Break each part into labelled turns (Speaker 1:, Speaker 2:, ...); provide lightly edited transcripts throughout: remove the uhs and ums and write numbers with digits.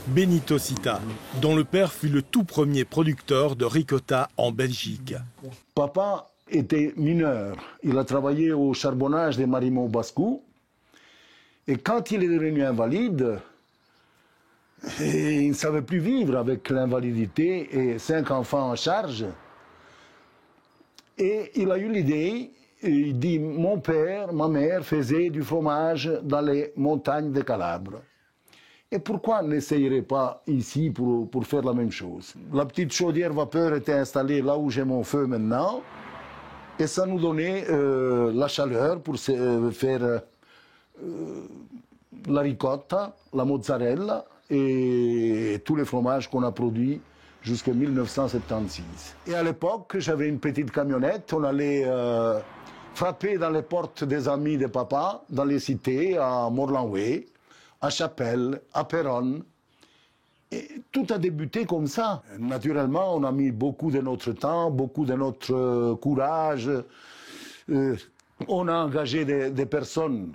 Speaker 1: Benito Sita, dont le père fut le tout premier producteur de ricotta en Belgique.
Speaker 2: Papa était mineur. Il a travaillé au charbonnage des Marimots Bascou. Et quand il est devenu invalide, il ne savait plus vivre avec l'invalidité et 5 enfants en charge. Et il a eu l'idée, il dit, mon père, ma mère faisaient du fromage dans les montagnes de Calabre. Et pourquoi n'essayerait pas ici pour faire la même chose? La petite chaudière vapeur était installée là où j'ai mon feu maintenant. Et ça nous donnait la chaleur pour faire la ricotta, la mozzarella et tous les fromages qu'on a produits jusqu'en 1976. Et à l'époque, j'avais une petite camionnette. On allait frapper dans les portes des amis de papa, dans les cités, à Morlanway, à Chapelle, à Péronne. Et tout a débuté comme ça. Naturellement, on a mis beaucoup de notre temps, beaucoup de notre courage. On a engagé des personnes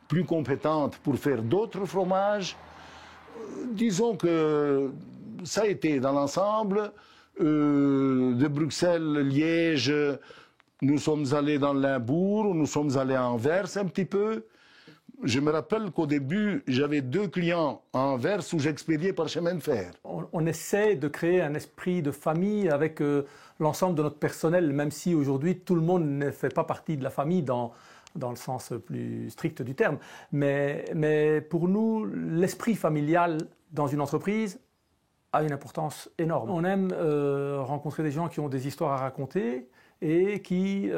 Speaker 2: plus compétentes pour faire d'autres fromages. Disons que ça a été dans l'ensemble. De Bruxelles, Liège, nous sommes allés dans Limbourg, nous sommes allés à Anvers un petit peu. Je me rappelle qu'au début, j'avais 2 clients à Anvers où j'expédiais par chemin de fer.
Speaker 3: On essaie de créer un esprit de famille avec l'ensemble de notre personnel, même si aujourd'hui tout le monde ne fait pas partie de la famille dans le sens plus strict du terme. Mais pour nous, l'esprit familial dans une entreprise a une importance énorme. On aime rencontrer des gens qui ont des histoires à raconter et qui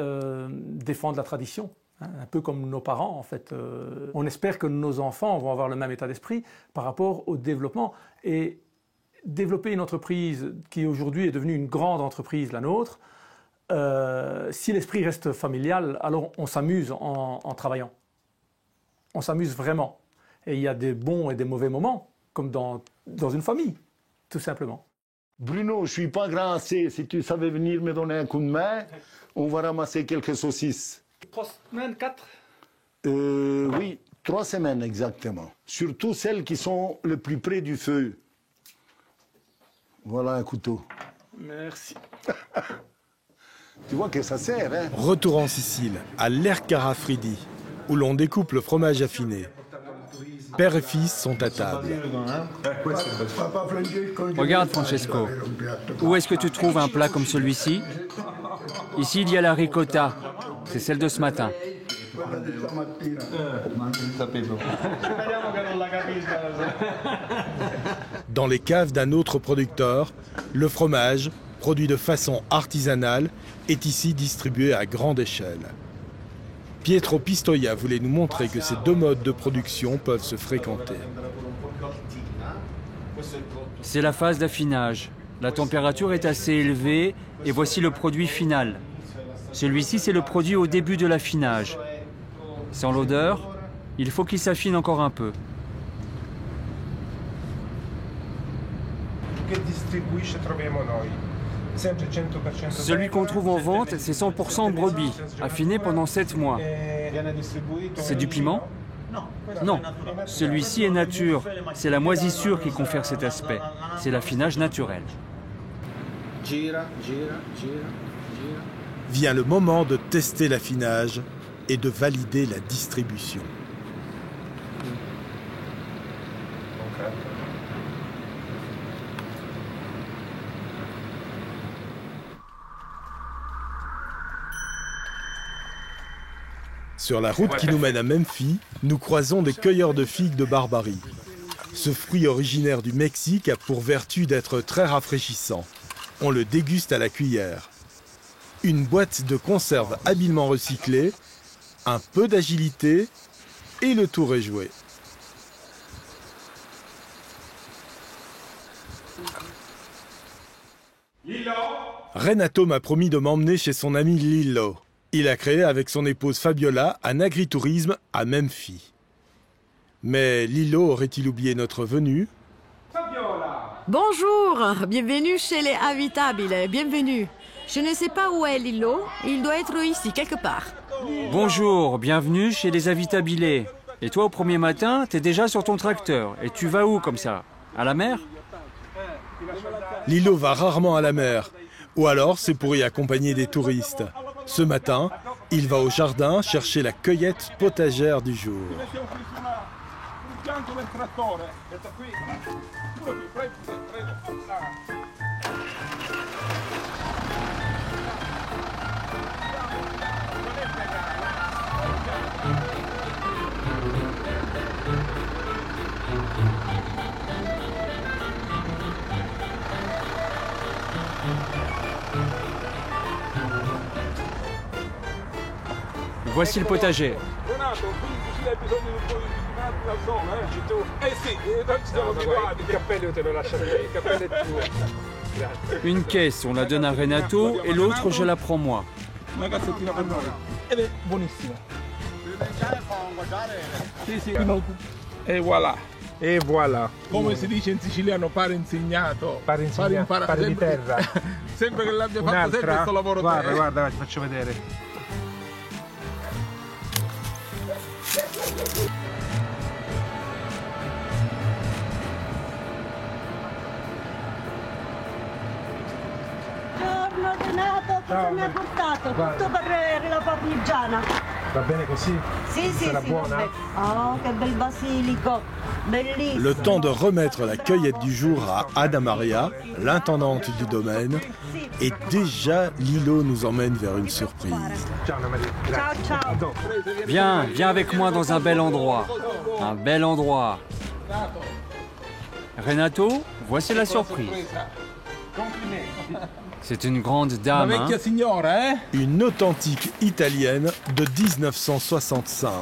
Speaker 3: défendent la tradition. Un peu comme nos parents, en fait. On espère que nos enfants vont avoir le même état d'esprit par rapport au développement. Et développer une entreprise qui aujourd'hui est devenue une grande entreprise, la nôtre, si l'esprit reste familial, alors on s'amuse en travaillant. On s'amuse vraiment. Et il y a des bons et des mauvais moments, comme dans une famille, tout simplement.
Speaker 2: Bruno, je ne suis pas grand assez. Si tu savais venir me donner un coup de main, on va ramasser quelques saucisses.
Speaker 3: 3 semaines, 4
Speaker 2: Oui, 3 semaines exactement. Surtout celles qui sont le plus près du feu. Voilà un couteau.
Speaker 3: Merci.
Speaker 2: Tu vois que ça sert, hein?
Speaker 1: Retour en Sicile, à l'Ercara Fridi, où l'on découpe le fromage affiné. Père et fils sont à table.
Speaker 4: Regarde, Francesco. Où est-ce que tu trouves un plat comme celui-ci? Ici, il y a la ricotta. C'est celle de ce matin.
Speaker 1: Dans les caves d'un autre producteur, le fromage, produit de façon artisanale, est ici distribué à grande échelle. Pietro Pistoia voulait nous montrer que ces 2 modes de production peuvent se fréquenter.
Speaker 4: C'est la phase d'affinage. La température est assez élevée et voici le produit final. Celui-ci, c'est le produit au début de l'affinage. Sans l'odeur, il faut qu'il s'affine encore un peu. Celui qu'on trouve en vente, c'est 100% brebis, affiné pendant 7 mois. C'est du piment? Non, celui-ci est nature. C'est la moisissure qui confère cet aspect. C'est l'affinage naturel.
Speaker 1: Vient le moment de tester l'affinage et de valider la distribution. Sur la route qui nous mène à Memphis, nous croisons des cueilleurs de figues de Barbarie. Ce fruit originaire du Mexique a pour vertu d'être très rafraîchissant. On le déguste à la cuillère. Une boîte de conserve habilement recyclée, un peu d'agilité et le tour est joué. Renato m'a promis de m'emmener chez son ami Lillo. Il a créé avec son épouse Fabiola un agritourisme à Memphis. Mais Lillo aurait-il oublié notre venue?
Speaker 5: Bonjour, bienvenue chez les Habitables, bienvenue. Je ne sais pas où est Lillo, il doit être ici quelque part.
Speaker 4: Bonjour, bienvenue chez les Habitabilés. Et toi, au premier matin, t'es déjà sur ton tracteur. Et tu vas où comme ça? À la mer?
Speaker 1: Lilo va rarement à la mer, ou alors c'est pour y accompagner des touristes. Ce matin, il va au jardin chercher la cueillette potagère du jour.
Speaker 4: Voici le potager. Une caisse, on la donne à Renato et l'autre, je la prends moi.
Speaker 6: E voilà. E voilà. Come si dice in siciliano, pare insegnato. Pare insegnato, pare di terra. Sempre che l'abbia fatto sempre questo lavoro. Guarda, guarda, ti faccio vedere.
Speaker 7: Buongiorno Renato, cosa mi ha portato? Tutto per la parmigiana.
Speaker 6: Va bene così?
Speaker 7: Sì, sì,
Speaker 6: Sarà
Speaker 7: sì.
Speaker 6: buona?
Speaker 7: Oh, che bel basilico. Bellissimo.
Speaker 1: Le temps de remettre la cueillette du jour à Anna Maria, l'intendante du domaine, et déjà Lilo nous emmène vers une surprise.
Speaker 6: Ciao Anna Maria.
Speaker 7: Ciao, ciao.
Speaker 4: Viens, viens avec moi dans un bel endroit. Un bel endroit. Renato, voici la surprise. C'est une grande dame, hein?
Speaker 6: Signora,
Speaker 1: Une authentique italienne de 1965.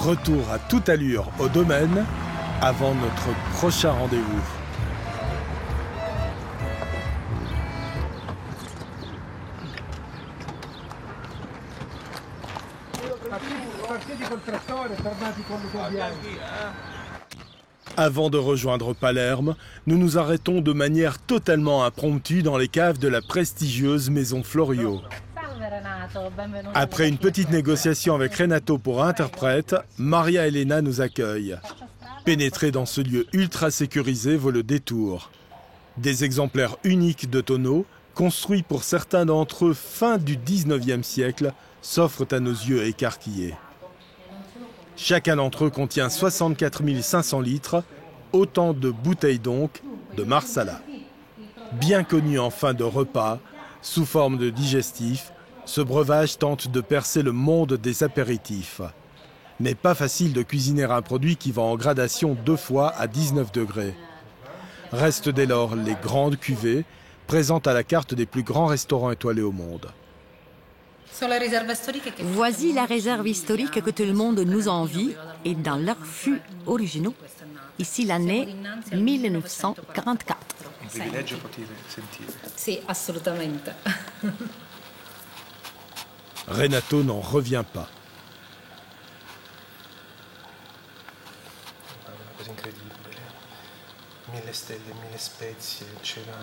Speaker 1: Retour à toute allure au domaine avant notre prochain rendez-vous. Avant de rejoindre Palerme, nous nous arrêtons de manière totalement impromptue dans les caves de la prestigieuse maison Florio. Après une petite négociation avec Renato pour interprète, Maria Elena nous accueille. Pénétrer dans ce lieu ultra sécurisé vaut le détour. Des exemplaires uniques de tonneaux, construits pour certains d'entre eux fin du 19e siècle, s'offrent à nos yeux écarquillés. Chacun d'entre eux contient 64 500 litres, autant de bouteilles donc de Marsala. Bien connu en fin de repas, sous forme de digestif, ce breuvage tente de percer le monde des apéritifs. Mais pas facile de cuisiner un produit qui va en gradation 2 fois à 19 degrés. Restent dès lors les grandes cuvées, présentes à la carte des plus grands restaurants étoilés au monde.
Speaker 5: Voici la réserve historique que tout le monde nous envie et dans leurs fûts originaux. Ici l'année 1944.
Speaker 8: Sì, assolutamente.
Speaker 1: Renato n'en revient pas.
Speaker 9: Una cosa incredibile. 1000 stelle, 1000 spezie, c'era...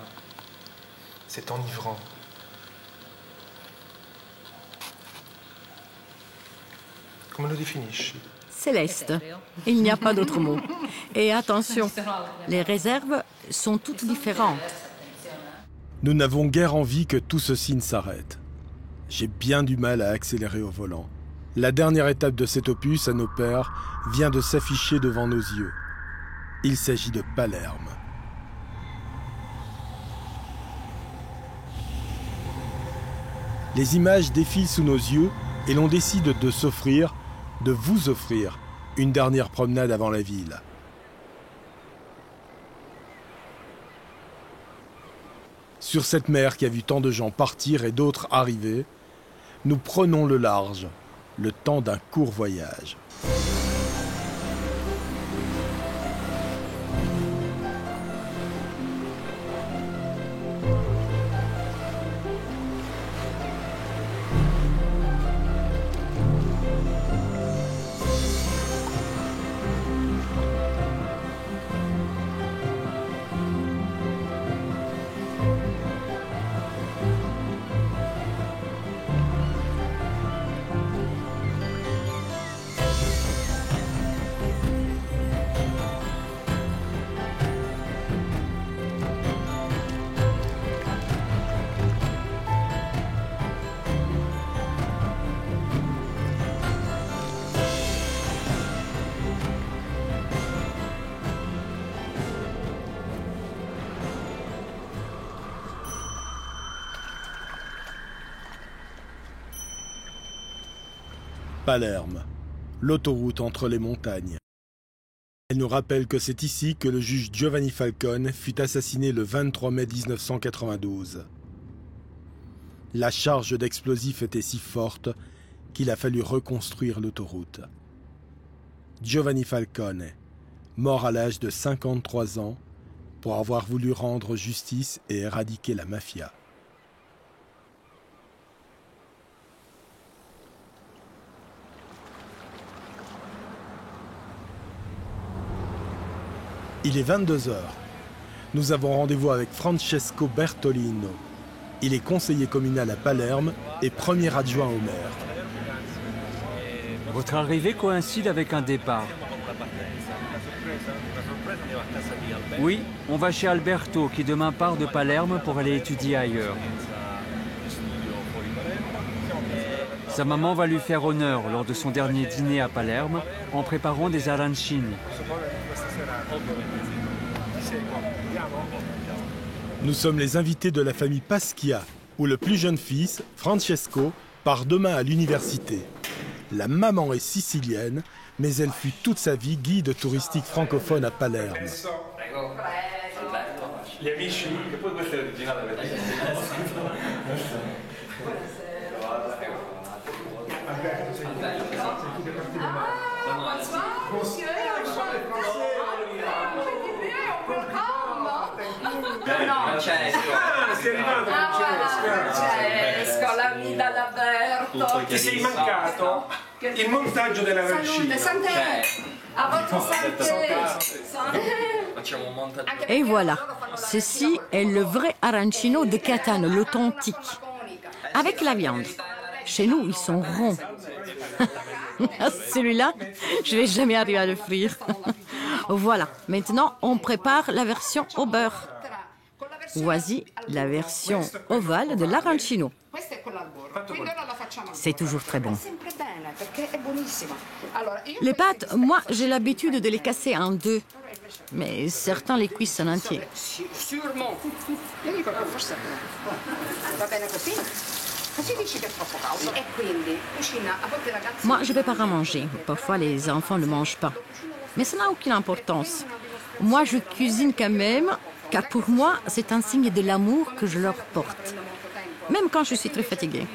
Speaker 9: C'est enivrant. Come lo definisci?
Speaker 5: Céleste. Il n'y a pas d'autre mot. Et attention, les réserves sont toutes différentes.
Speaker 1: Nous n'avons guère envie que tout ceci ne s'arrête. J'ai bien du mal à accélérer au volant. La dernière étape de cet opus à nos pères vient de s'afficher devant nos yeux. Il s'agit de Palerme. Les images défilent sous nos yeux et l'on décide de s'offrir, de vous offrir, une dernière promenade avant la ville. Sur cette mer qui a vu tant de gens partir et d'autres arriver, nous prenons le large, le temps d'un court voyage. Palerme, l'autoroute entre les montagnes. Elle nous rappelle que c'est ici que le juge Giovanni Falcone fut assassiné le 23 mai 1992. La charge d'explosifs était si forte qu'il a fallu reconstruire l'autoroute. Giovanni Falcone, mort à l'âge de 53 ans, pour avoir voulu rendre justice et éradiquer la mafia. Il est 22 h. Nous avons rendez-vous avec Francesco Bertolino. Il est conseiller communal à Palerme et premier adjoint au maire.
Speaker 4: Votre arrivée coïncide avec un départ. Oui, on va chez Alberto qui demain part de Palerme pour aller étudier ailleurs. Sa maman va lui faire honneur lors de son dernier dîner à Palerme en préparant des arancini.
Speaker 1: Nous sommes les invités de la famille Paschia, où le plus jeune fils, Francesco, part demain à l'université. La maman est sicilienne, mais elle fut toute sa vie guide touristique francophone à Palerme.
Speaker 8: Francesco, l'amica d'Alberto.
Speaker 9: Ti sei mancato il montaggio dell'arancino.
Speaker 5: Et voilà, ceci est le vrai arancino de Catane, l'authentique, avec la viande. Chez nous, ils sont ronds. Celui-là, je ne vais jamais arriver à le frire. Voilà, maintenant, on prépare la version au beurre. Voici la version ovale de l'arancino. C'est toujours très bon. Les pâtes, moi, j'ai l'habitude de les casser en deux. Mais certains les cuisent en entier. Moi, je ne vais pas en manger. Parfois, les enfants ne mangent pas. Mais ça n'a aucune importance. Moi, je cuisine quand même, car pour moi, c'est un signe de l'amour que je leur porte. Même quand je suis très fatiguée.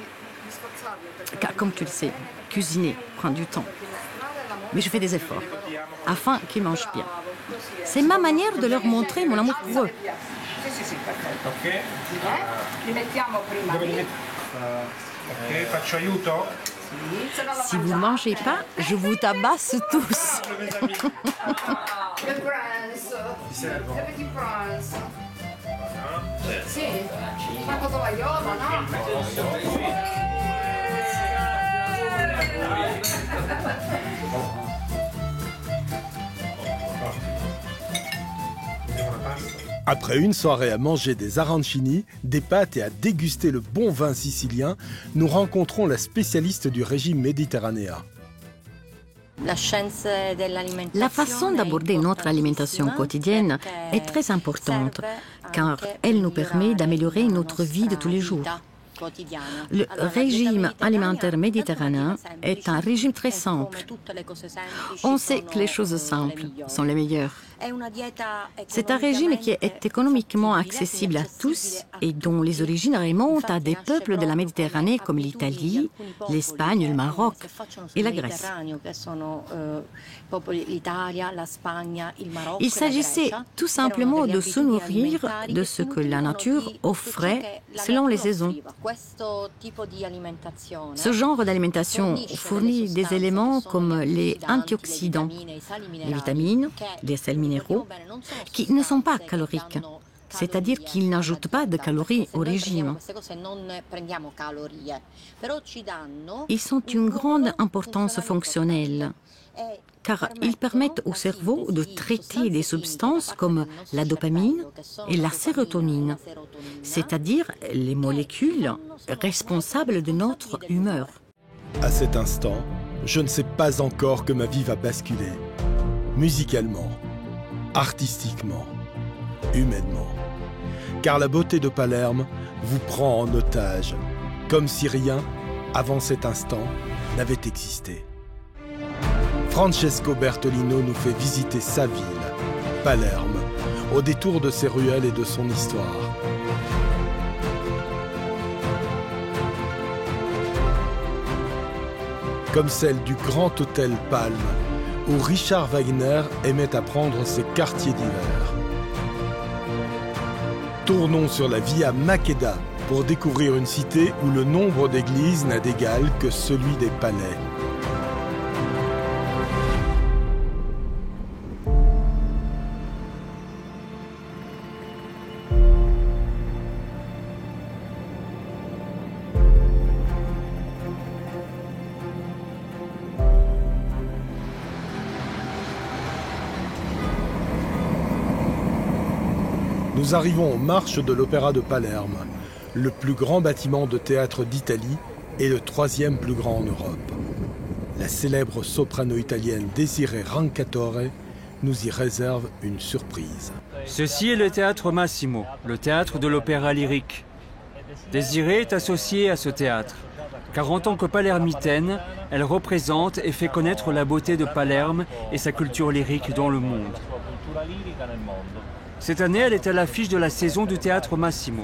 Speaker 5: Car comme tu le sais, cuisiner prend du temps. Mais je fais des efforts, afin qu'ils mangent bien. C'est ma manière de leur montrer mon amour pour eux. Si vous ne mangez pas, je vous tabasse tous.
Speaker 1: Après une soirée à manger des arancini, des pâtes et à déguster le bon vin sicilien, nous rencontrons la spécialiste du régime méditerranéen.
Speaker 5: La façon d'aborder notre alimentation quotidienne est très importante, car elle nous permet d'améliorer notre vie de tous les jours. Le régime alimentaire méditerranéen est un régime très simple. On sait que les choses simples sont les meilleures. C'est un régime qui est économiquement accessible à tous et dont les origines remontent à des peuples de la Méditerranée comme l'Italie, l'Espagne, le Maroc et la Grèce. Il s'agissait tout simplement de se nourrir de ce que la nature offrait selon les saisons. Ce genre d'alimentation fournit des éléments comme les antioxydants, les vitamines, les sels minéraux, qui ne sont pas caloriques, c'est-à-dire qu'ils n'ajoutent pas de calories au régime. Ils sont d'une grande importance fonctionnelle, car ils permettent au cerveau de traiter des substances comme la dopamine et la sérotonine, c'est-à-dire les molécules responsables de notre humeur.
Speaker 1: À cet instant, je ne sais pas encore que ma vie va basculer. Musicalement, artistiquement, humainement. Car la beauté de Palerme vous prend en otage, comme si rien, avant cet instant, n'avait existé. Francesco Bertolino nous fait visiter sa ville, Palerme, au détour de ses ruelles et de son histoire. Comme celle du Grand Hôtel Palme, où Richard Wagner aimait à prendre ses quartiers d'hiver. Tournons sur la Via Maqueda pour découvrir une cité où le nombre d'églises n'a d'égal que celui des palais. Nous arrivons aux marches de l'Opéra de Palerme, le plus grand bâtiment de théâtre d'Italie et le troisième plus grand en Europe. La célèbre soprano italienne Desirée Rancatore nous y réserve une surprise.
Speaker 4: Ceci est le théâtre Massimo, le théâtre de l'opéra lyrique. Désirée est associée à ce théâtre, car en tant que palermitaine, elle représente et fait connaître la beauté de Palerme et sa culture lyrique dans le monde. Cette année, elle est à l'affiche de la saison du théâtre Massimo.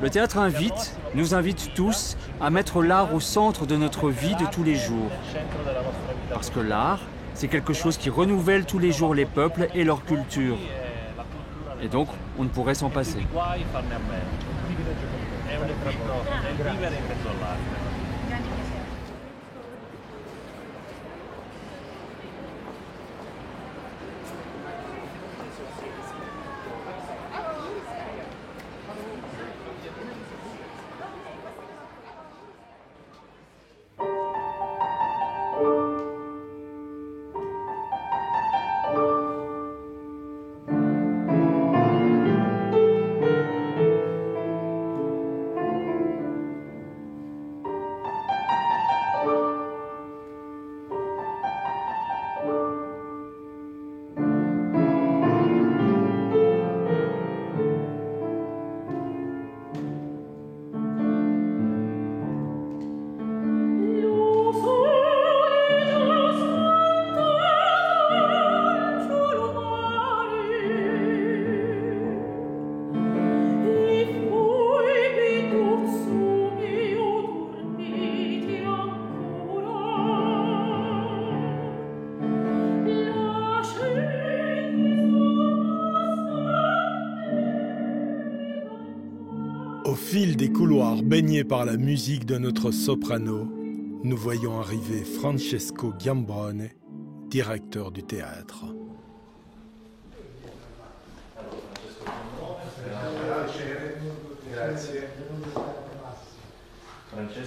Speaker 4: Le théâtre nous invite tous à mettre l'art au centre de notre vie de tous les jours. Parce que l'art, c'est quelque chose qui renouvelle tous les jours les peuples et leur culture. Et donc, on ne pourrait s'en passer.
Speaker 1: Au fil des couloirs baignés par la musique de notre soprano, nous voyons arriver Francesco Giambrone, directeur du théâtre.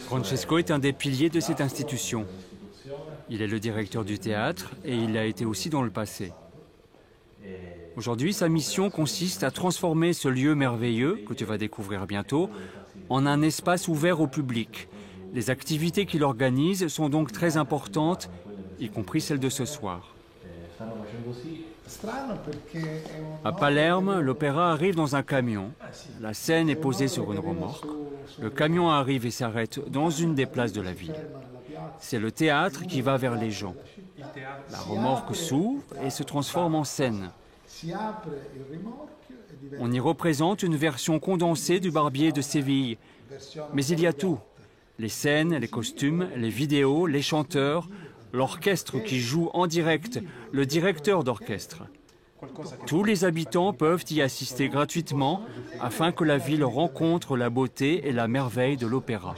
Speaker 4: Francesco est un des piliers de cette institution. Il est le directeur du théâtre et il l'a été aussi dans le passé. Aujourd'hui, sa mission consiste à transformer ce lieu merveilleux, que tu vas découvrir bientôt, en un espace ouvert au public. Les activités qu'il organise sont donc très importantes, y compris celles de ce soir. À Palerme, l'opéra arrive dans un camion. La scène est posée sur une remorque. Le camion arrive et s'arrête dans une des places de la ville. C'est le théâtre qui va vers les gens. La remorque s'ouvre et se transforme en scène. On y représente une version condensée du Barbier de Séville. Mais il y a tout. Les scènes, les costumes, les vidéos, les chanteurs, l'orchestre qui joue en direct, le directeur d'orchestre. Tous les habitants peuvent y assister gratuitement afin que la ville rencontre la beauté et la merveille de l'opéra.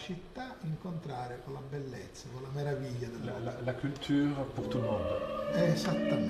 Speaker 9: La culture pour tout le monde.
Speaker 2: Exactement.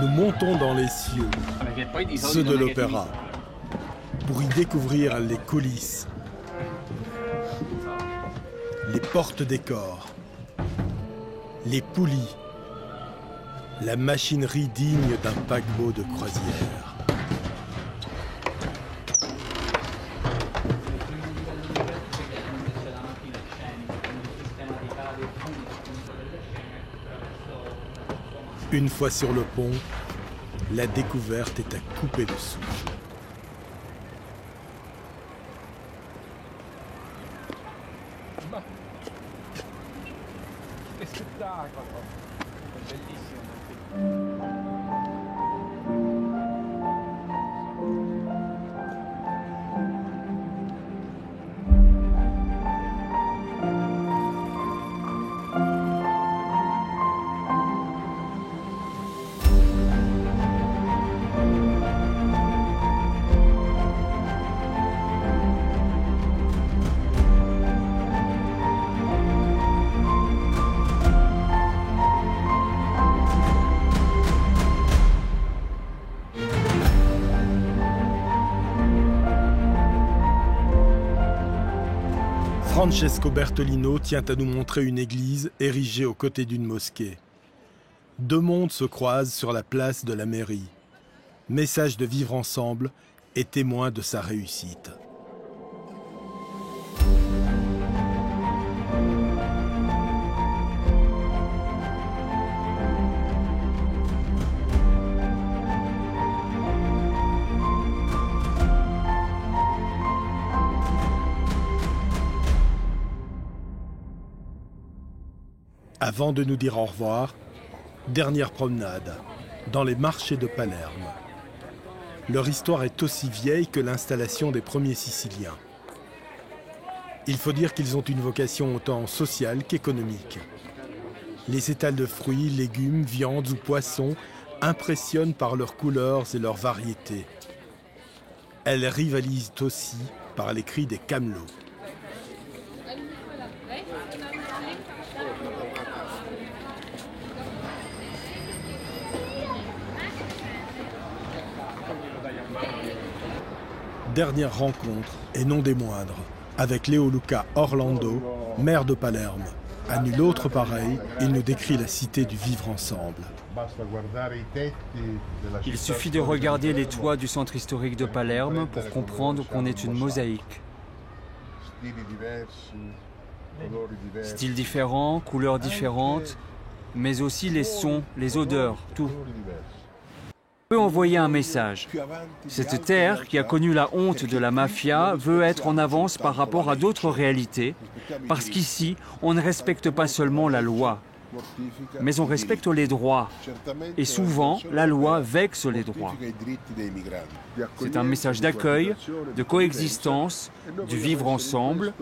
Speaker 1: Nous montons dans les cieux, ceux de l'opéra, pour y découvrir les coulisses, les porte-décors, les poulies, la machinerie digne d'un paquebot de croisière. Une fois sur le pont, la découverte est à couper le souffle. Francesco Bertolino tient à nous montrer une église érigée aux côtés d'une mosquée. Deux mondes se croisent sur la place de la mairie. Message de vivre ensemble et témoin de sa réussite. Avant de nous dire au revoir, dernière promenade, dans les marchés de Palerme. Leur histoire est aussi vieille que l'installation des premiers Siciliens. Il faut dire qu'ils ont une vocation autant sociale qu'économique. Les étals de fruits, légumes, viandes ou poissons impressionnent par leurs couleurs et leurs variétés. Elles rivalisent aussi par les cris des camelots. Dernière rencontre, et non des moindres, avec Leo Luca Orlando, maire de Palerme. À nul autre pareil, il nous décrit la cité du vivre ensemble.
Speaker 4: Il suffit de regarder les toits du centre historique de Palerme pour comprendre qu'on est une mosaïque. Styles différents, couleurs différentes, mais aussi les sons, les odeurs, tout. On peut envoyer un message. Cette terre, qui a connu la honte de la mafia, veut être en avance par rapport à d'autres réalités, parce qu'ici, on ne respecte pas seulement la loi, mais on respecte les droits. Et souvent, la loi vexe les droits. C'est un message d'accueil, de coexistence, du vivre ensemble.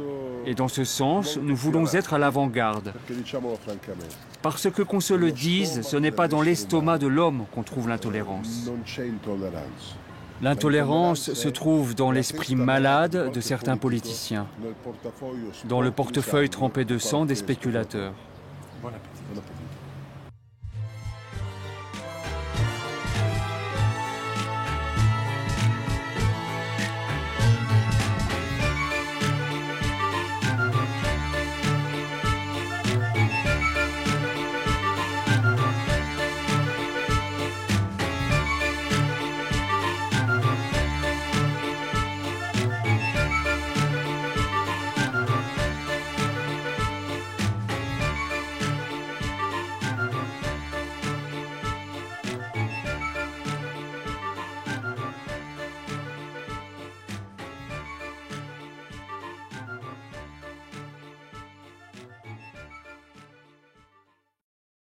Speaker 4: Et dans ce sens, nous voulons être à l'avant-garde. Parce que, qu'on se le dise, ce n'est pas dans l'estomac de l'homme qu'on trouve l'intolérance. L'intolérance se trouve dans l'esprit malade de certains politiciens, dans le portefeuille trempé de sang des spéculateurs.
Speaker 9: Buon appetito.